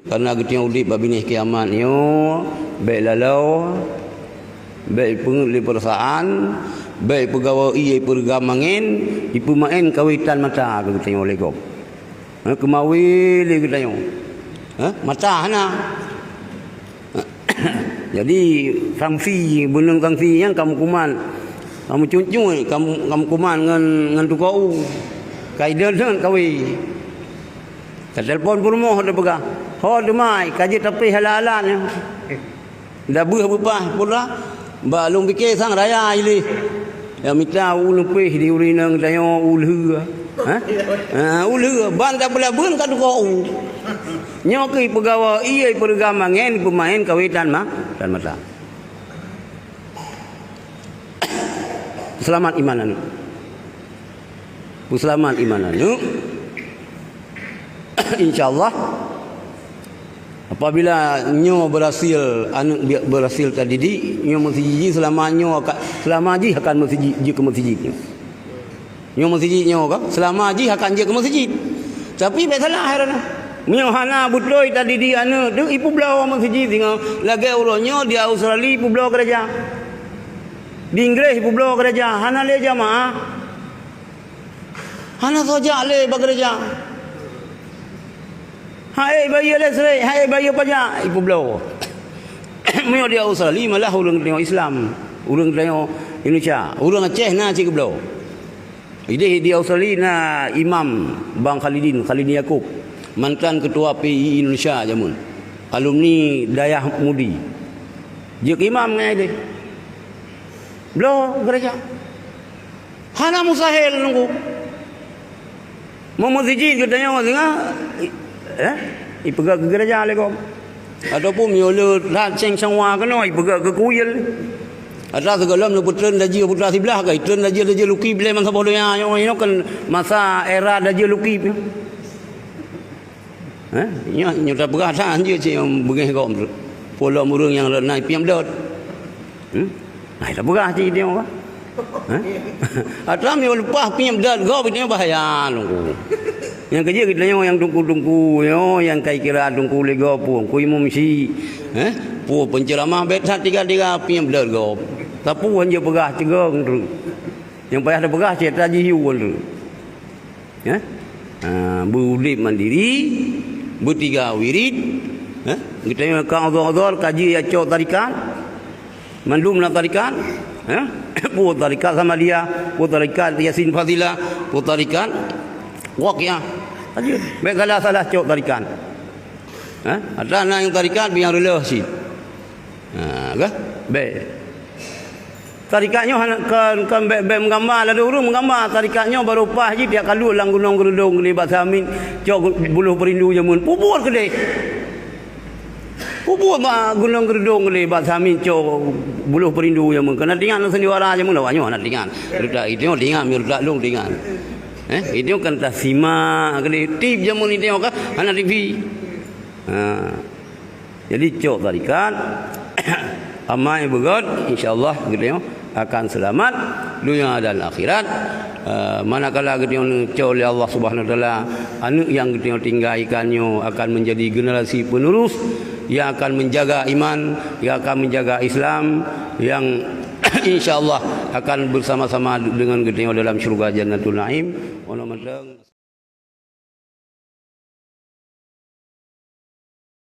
Karena kita udip babinih kiamat nyo, baik lalau, baik penguli perasaan, baik pegawai ia pergamangin, ipu main kawitan mata kita nyo legop. Kemawi le kita nyo. Mata na. Jadi sanksi benang sanksi yang kamu kuman. Kamu cuncung kamu kuman ngan tukau. Kaida dengan kawi. Telefon pun moh ada pegang. Ho demai kaji tapi halalan. Dah buh bupah pula. Balung fikir sang raya ili. Ya minta ulung peh di urinang dayo ulhu. Ulhu ban tak boleh bun kat tukau. Nyoki pegawai ia pergamangan pemain kawitan dan mata. Selamat imanan. Selamat imanan. InsyaAllah apabila nyo berhasil anak berhasil tadi nyo masjid selama haji akan masjid ke masjid nyo masjid nyo ka selama haji akan je ke masjid tapi biasalah herana nyo hana butloi tadi di anu tu ipu belau masjid tinggal lagi uronyo di Australia ipu belau gereja di Inggris ipu belau gereja hana le jamaah hana saja le gereja. Hai bayi lesre, hai bayi pajak ibu belau. Mio dia Australia malah orang tengok Islam, orang tengok Indonesia, orang Aceh na cik belau. Ide di Australia na Imam Bang Khalidin Yaakob, mantan ketua PI Indonesia jamun. Alumni Dayah Mudi. Dia imam ngai dia. Belau gereja. Hana mustahil nunggu. Mau masjid katanya tengah ipegang ke gereja lekom ataupun miolo raceng semua kena ipegang ke kuil ada segala nu putran daji putra sebelah kai tren daji luki bila man sabodonya yo kan masa era daji luki nyo tak berah dah je yang begih kau pola murung yang naik piam dot ai tak berah je dia apa atau miolo lepas piam dot kau dia bahaya lu. Yang kerja kita yang tungku yang kai kira tungku lega pun ku imam si pu penceramah betat tiga piem dah go tapu hanya pegah cegong tu yang payah ada pegah cerita jiu tu budip mandiri bertiga wirid kita yang kau azhar kaji acok tarikan mandum nak tarikan pu tarikan sama dia pu tarikan Yasin Fadilah pu tarikan waqiah aja baiklah salah cok tarikan ada anak yang tarikan biar rela si ke baik tarikatnya kan baik menggambar ada urung menggambar tarikatnya baru pah je dia kalau lang gunung gerudung libat samin cok buluh perindu jamun pupur kedai pupur gunung gerudung libat samin cok buluh perindu jamun kena tingan sendiwara jamun lawanya nak tingan itu tingan mir lung tingan ini kan tak simak kali tip jamun ini tengok anak TV. Jadi cok tarikan amai begot insyaallah gitu akan selamat dunia dan akhirat. Manakala gitu cok oleh Allah Subhanahu wa taala anak yang gitu tinggalkannya akan menjadi generasi penerus yang akan menjaga iman, yang akan menjaga Islam, yang insyaallah akan bersama-sama dengan kita dalam syurga Jannatul Naim.